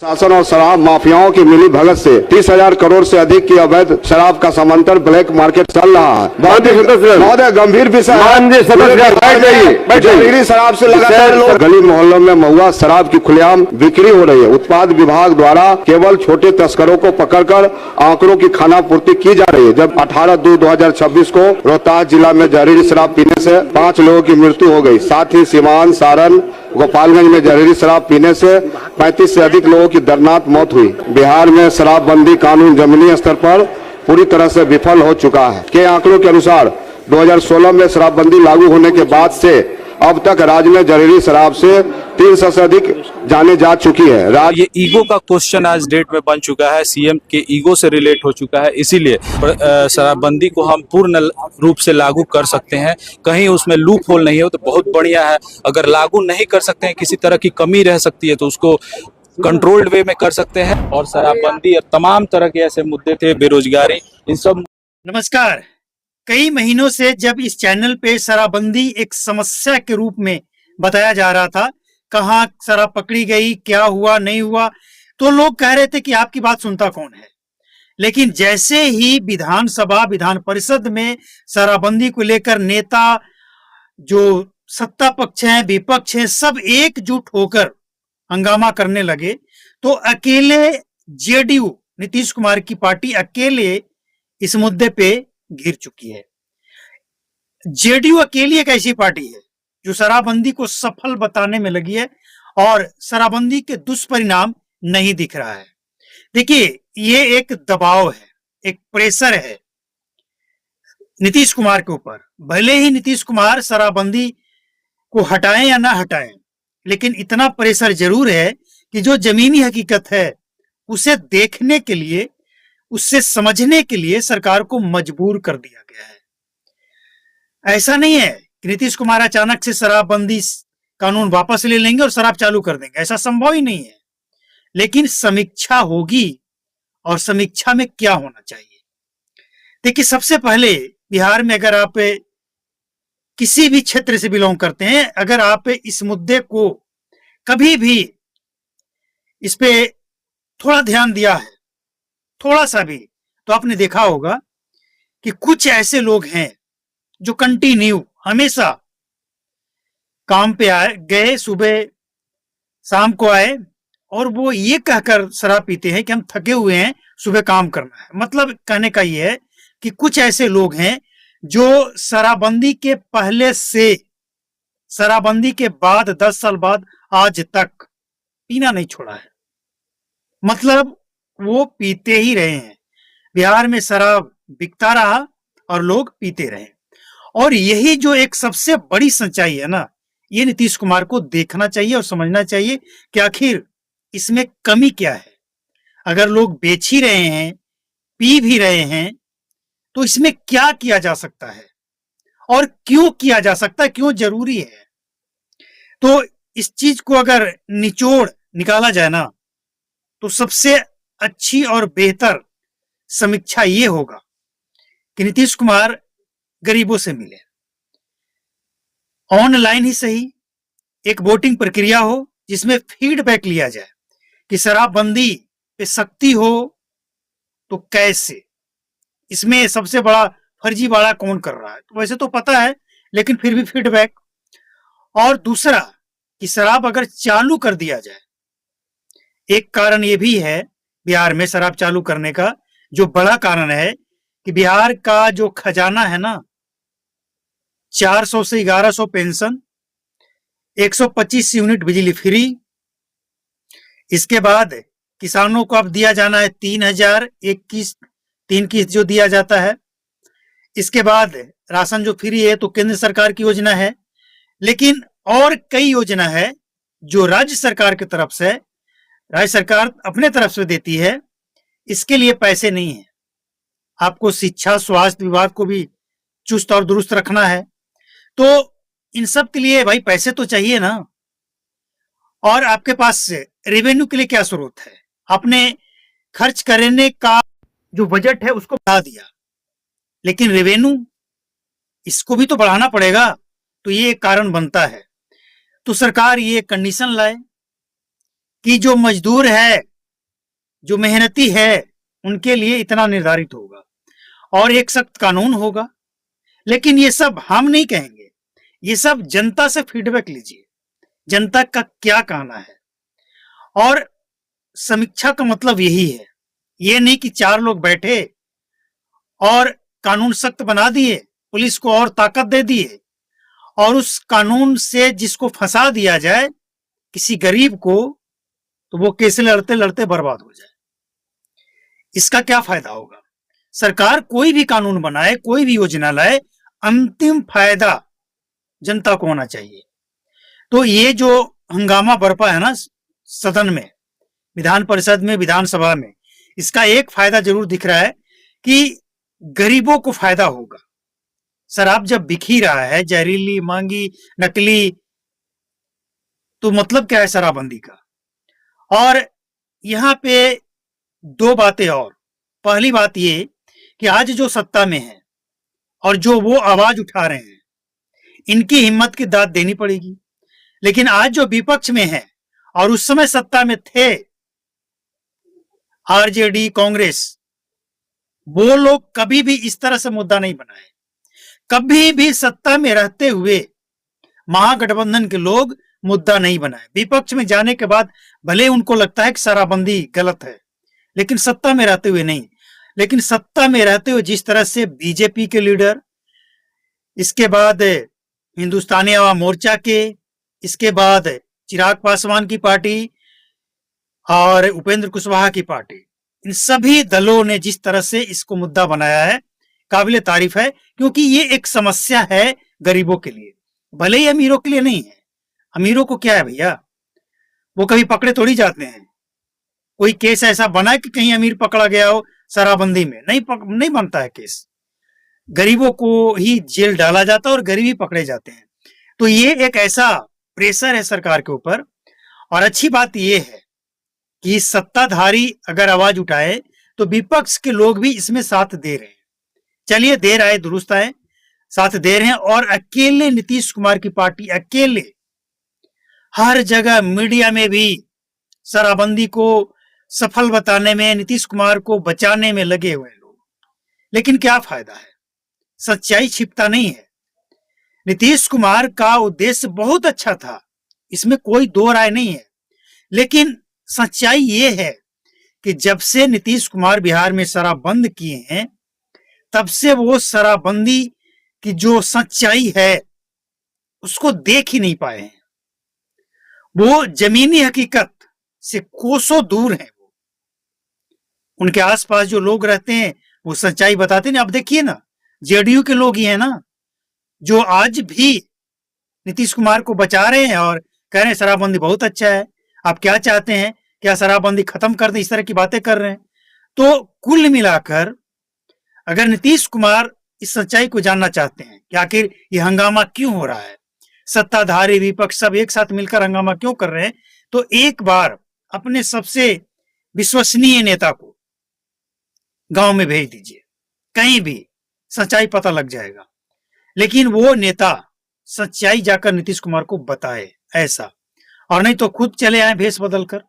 शासन और शराब माफियाओं की मिली भगत से 30,000 करोड़ से अधिक की अवैध शराब का समांतर ब्लैक मार्केट चल रहा है। बहुत गंभीर विषय है। जहरीली शराब से लगातार लोग गली मोहल्लों में महुआ शराब की खुलेआम बिक्री हो रही है। उत्पाद विभाग द्वारा केवल छोटे तस्करों को पकड़कर आंकड़ों की खानापूर्ति की जा रही है। जब 18/2/2026 को रोहतास जिला में जहरीली शराब पीने से 5 लोगों की मृत्यु हो गई। साथ ही सीवान, सारण, गोपालगंज में जहरीली शराब पीने से 35 से अधिक लोगों की दर्दनाक मौत हुई। बिहार में शराबबंदी कानून जमीनी स्तर पर पूरी तरह से विफल हो चुका है। के आंकड़ों के अनुसार 2016 में शराबबंदी लागू होने के बाद से अब तक राज्य में जहरीली शराब से 300 से अधिक जाने जा चुकी है। ये ईगो का क्वेश्चन आज डेट में बन चुका है, सीएम के ईगो से रिलेट हो चुका है। इसीलिए शराबबंदी को हम पूर्ण रूप से लागू कर सकते हैं। कहीं उसमें लूप होल नहीं हो तो बहुत बढ़िया है। अगर लागू नहीं कर सकते हैं, किसी तरह की कमी रह सकती है, तो उसको कंट्रोल्ड वे में कर सकते हैं। और शराबबंदी और तमाम तरह के ऐसे मुद्दे थे, बेरोजगारी, इन सब। नमस्कार। कई महीनों से जब इस चैनल पे शराबबंदी एक समस्या के रूप में बताया जा रहा था, कहाँ शराब पकड़ी गई, क्या हुआ नहीं हुआ, तो लोग कह रहे थे कि आपकी बात सुनता कौन है। लेकिन जैसे ही विधानसभा विधान परिषद में शराबबंदी को लेकर नेता, जो सत्ता पक्ष हैं, विपक्ष हैं, सब एकजुट होकर हंगामा करने लगे, तो अकेले जेडीयू नीतीश कुमार की पार्टी अकेले इस मुद्दे पे घिर चुकी है। जेडीयू अकेली एक ऐसी पार्टी है जो शराबबंदी को सफल बताने में लगी है और शराबबंदी के दुष्परिणाम नहीं दिख रहा है। देखिए, ये एक दबाव है, एक प्रेशर है नीतीश कुमार के ऊपर। भले ही नीतीश कुमार शराबबंदी को हटाएं या ना हटाएं, लेकिन इतना प्रेशर जरूर है कि जो जमीनी हकीकत है उसे देखने के लिए, उससे समझने के लिए सरकार को मजबूर कर दिया गया है। ऐसा नहीं है कि नीतीश कुमार अचानक से शराबबंदी कानून वापस ले लेंगे और शराब चालू कर देंगे, ऐसा संभव ही नहीं है। लेकिन समीक्षा होगी, और समीक्षा में क्या होना चाहिए। देखिए, सबसे पहले बिहार में अगर आप किसी भी क्षेत्र से बिलोंग करते हैं, अगर आप इस मुद्दे को कभी भी इस पे थोड़ा ध्यान दिया है, थोड़ा सा भी, तो आपने देखा होगा कि कुछ ऐसे लोग हैं जो कंटिन्यू हमेशा काम पे गए, सुबह शाम को आए, और वो ये कहकर शराब पीते हैं कि हम थके हुए हैं, सुबह काम करना है। मतलब कहने का ये है कि कुछ ऐसे लोग हैं जो शराबबंदी के पहले से शराबबंदी के बाद 10 साल बाद आज तक पीना नहीं छोड़ा है। मतलब वो पीते ही रहे हैं। बिहार में शराब बिकता रहा और लोग पीते रहे। और यही जो एक सबसे बड़ी सच्चाई है ना, ये नीतीश कुमार को देखना चाहिए और समझना चाहिए कि आखिर इसमें कमी क्या है। अगर लोग बेच ही रहे हैं, पी भी रहे हैं, तो इसमें क्या किया जा सकता है और क्यों किया जा सकता है, क्यों जरूरी है। तो इस चीज को अगर निचोड़ निकाला जाए ना, तो सबसे अच्छी और बेहतर समीक्षा ये होगा कि नीतीश कुमार गरीबों से मिले, ऑनलाइन ही सही, एक वोटिंग प्रक्रिया हो जिसमें फीडबैक लिया जाए कि शराबबंदी पे सख्ती हो तो कैसे, इसमें सबसे बड़ा फर्जीवाड़ा कौन कर रहा है, तो वैसे तो पता है, लेकिन फिर भी फीडबैक। और दूसरा कि शराब अगर चालू कर दिया जाए, एक कारण ये भी है बिहार में शराब चालू करने का, जो बड़ा कारण है कि बिहार का जो खजाना है ना, 400 से 1100 पेंशन, 125 यूनिट बिजली फ्री, इसके बाद किसानों को अब दिया जाना है 3,000, एक किस्त, 3 किस्त जो दिया जाता है। इसके बाद राशन जो फ्री है तो केंद्र सरकार की योजना है, लेकिन और कई योजना है जो राज्य सरकार की तरफ से, राज्य सरकार अपने तरफ से देती है। इसके लिए पैसे नहीं है। आपको शिक्षा, स्वास्थ्य विभाग को भी चुस्त और दुरुस्त रखना है, तो इन सब के लिए भाई पैसे तो चाहिए ना। और आपके पास रेवेन्यू के लिए क्या स्रोत है? आपने खर्च करने का जो बजट है उसको बढ़ा दिया, लेकिन रेवेन्यू, इसको भी तो बढ़ाना पड़ेगा। तो ये कारण बनता है। तो सरकार ये कंडीशन लाए कि जो मजदूर है, जो मेहनती है, उनके लिए इतना निर्धारित होगा और एक सख्त कानून होगा। लेकिन ये सब हम नहीं कहेंगे, ये सब जनता से फीडबैक लीजिए, जनता का क्या कहना है। और समीक्षा का मतलब यही है, ये नहीं कि 4 लोग बैठे और कानून सख्त बना दिए, पुलिस को और ताकत दे दिए और उस कानून से जिसको फंसा दिया जाए, किसी गरीब को, तो वो केस लड़ते लड़ते बर्बाद हो जाए। इसका क्या फायदा होगा? सरकार कोई भी कानून बनाए, कोई भी योजना लाए, अंतिम फायदा जनता को होना चाहिए। तो ये जो हंगामा बरपा है ना सदन में, विधान परिषद में, विधानसभा में, इसका एक फायदा जरूर दिख रहा है कि गरीबों को फायदा होगा। शराब जब बिक ही रहा है, जहरीली, महंगी, नकली, तो मतलब क्या है शराबबंदी का? और यहां पे 2 बातें और। पहली बात ये कि आज जो सत्ता में है और जो वो आवाज उठा रहे हैं, इनकी हिम्मत की दाद देनी पड़ेगी। लेकिन आज जो विपक्ष में है और उस समय सत्ता में थे, आरजेडी, कांग्रेस, वो लोग कभी भी इस तरह से मुद्दा नहीं बनाए। कभी भी सत्ता में रहते हुए महागठबंधन के लोग मुद्दा नहीं बनाए। विपक्ष में जाने के बाद भले उनको लगता है कि शराबबंदी गलत है, लेकिन सत्ता में रहते हुए नहीं। लेकिन सत्ता में रहते हुए जिस तरह से बीजेपी के लीडर, इसके बाद हिंदुस्तानी आवाम मोर्चा के, इसके बाद चिराग पासवान की पार्टी और उपेंद्र कुशवाहा की पार्टी, इन सभी दलों ने जिस तरह से इसको मुद्दा बनाया है, काबिले तारीफ है। क्योंकि ये एक समस्या है गरीबों के लिए, भले ही अमीरों के लिए नहीं है। अमीरों को क्या है भैया, वो कभी पकड़े थोड़ी जाते हैं। कोई केस ऐसा बना है कि कहीं अमीर पकड़ा गया हो शराबबंदी में? नहीं बनता है केस। गरीबों को ही जेल डाला जाता है और गरीब ही पकड़े जाते हैं। तो ये एक ऐसा प्रेशर है सरकार के ऊपर। और अच्छी बात ये है कि सत्ताधारी अगर आवाज उठाए तो विपक्ष के लोग भी इसमें साथ दे रहे हैं। चलिए, देर आए दुरुस्त आए, साथ दे रहे हैं। और अकेले नीतीश कुमार की पार्टी, अकेले हर जगह मीडिया में भी शराबबंदी को सफल बताने में, नीतीश कुमार को बचाने में लगे हुए लोग। लेकिन क्या फायदा है? सच्चाई छिपता नहीं है। नीतीश कुमार का उद्देश्य बहुत अच्छा था, इसमें कोई दो राय नहीं है। लेकिन सच्चाई ये है कि जब से नीतीश कुमार बिहार में शराब बंद किए हैं, तब से वो शराबबंदी की जो सच्चाई है उसको देख ही नहीं पाए हैं। वो जमीनी हकीकत से कोसों दूर हैं। वो उनके आसपास जो लोग रहते हैं वो सच्चाई बताते हैं। अब देखिए ना, जेडीयू के लोग ही हैं ना जो आज भी नीतीश कुमार को बचा रहे हैं और कह रहे हैं शराबबंदी बहुत अच्छा है, आप क्या चाहते हैं, क्या शराबबंदी खत्म कर दें, इस तरह की बातें कर रहे हैं। तो कुल मिलाकर अगर नीतीश कुमार इस सच्चाई को जानना चाहते हैं कि आखिर ये हंगामा क्यों हो रहा है, सत्ताधारी विपक्ष सब एक साथ मिलकर हंगामा क्यों कर रहे हैं, तो एक बार अपने सबसे विश्वसनीय नेता को गांव में भेज दीजिए, कहीं भी सच्चाई पता लग जाएगा। लेकिन वो नेता सच्चाई जाकर नीतीश कुमार को बताए, ऐसा। और नहीं तो खुद चले आए भेष बदलकर,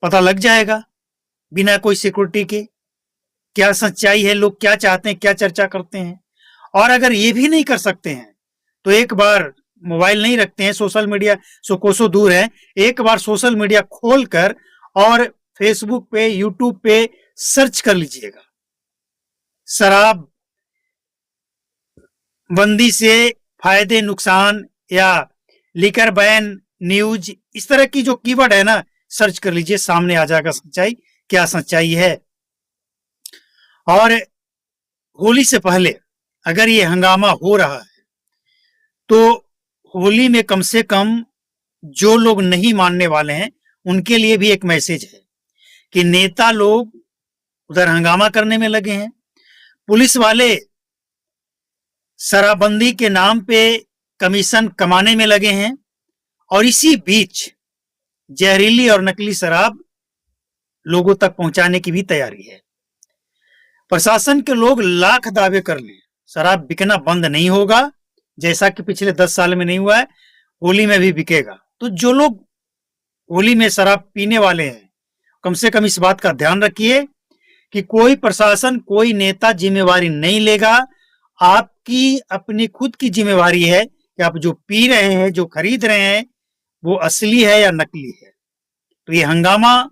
पता लग जाएगा बिना कोई सिक्योरिटी के क्या सच्चाई है, लोग क्या चाहते हैं, क्या चर्चा करते हैं। और अगर ये भी नहीं कर सकते हैं तो एक बार, मोबाइल नहीं रखते हैं, सोशल मीडिया सो कोसों दूर है, एक बार सोशल मीडिया खोलकर और फेसबुक पे, यूट्यूब पे सर्च कर लीजिएगा। शराब बंदी से फायदे नुकसान या लिकर बैन न्यूज, इस तरह की जो कीवर्ड है ना, सर्च कर लीजिए, सामने आ जाएगा सच्चाई, क्या सच्चाई है। और होली से पहले अगर ये हंगामा हो रहा है तो होली में कम से कम जो लोग नहीं मानने वाले हैं उनके लिए भी एक मैसेज है कि नेता लोग उधर हंगामा करने में लगे हैं, पुलिस वाले शराबबंदी के नाम पे कमीशन कमाने में लगे हैं, और इसी बीच जहरीली और नकली शराब लोगों तक पहुंचाने की भी तैयारी है। प्रशासन के लोग लाख दावे कर लें, शराब बिकना बंद नहीं होगा, जैसा कि पिछले 10 साल में नहीं हुआ है, होली में भी बिकेगा। तो जो लोग होली में शराब पीने वाले हैं, कम से कम इस बात का ध्यान रखिए कि कोई प्रशासन, कोई नेता जिम्मेवारी नहीं लेगा। आपकी अपनी खुद की जिम्मेवारी है कि आप जो पी रहे हैं, जो खरीद रहे हैं, वो असली है या नकली है। तो ये हंगामा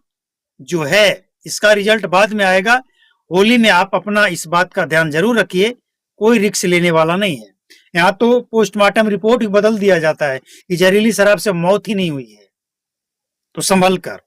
जो है इसका रिजल्ट बाद में आएगा। होली में आप अपना इस बात का ध्यान जरूर रखिए, कोई रिस्क लेने वाला नहीं है। यहाँ तो पोस्टमार्टम रिपोर्ट भी बदल दिया जाता है कि जहरीली शराब से मौत ही नहीं हुई है। तो संभल कर।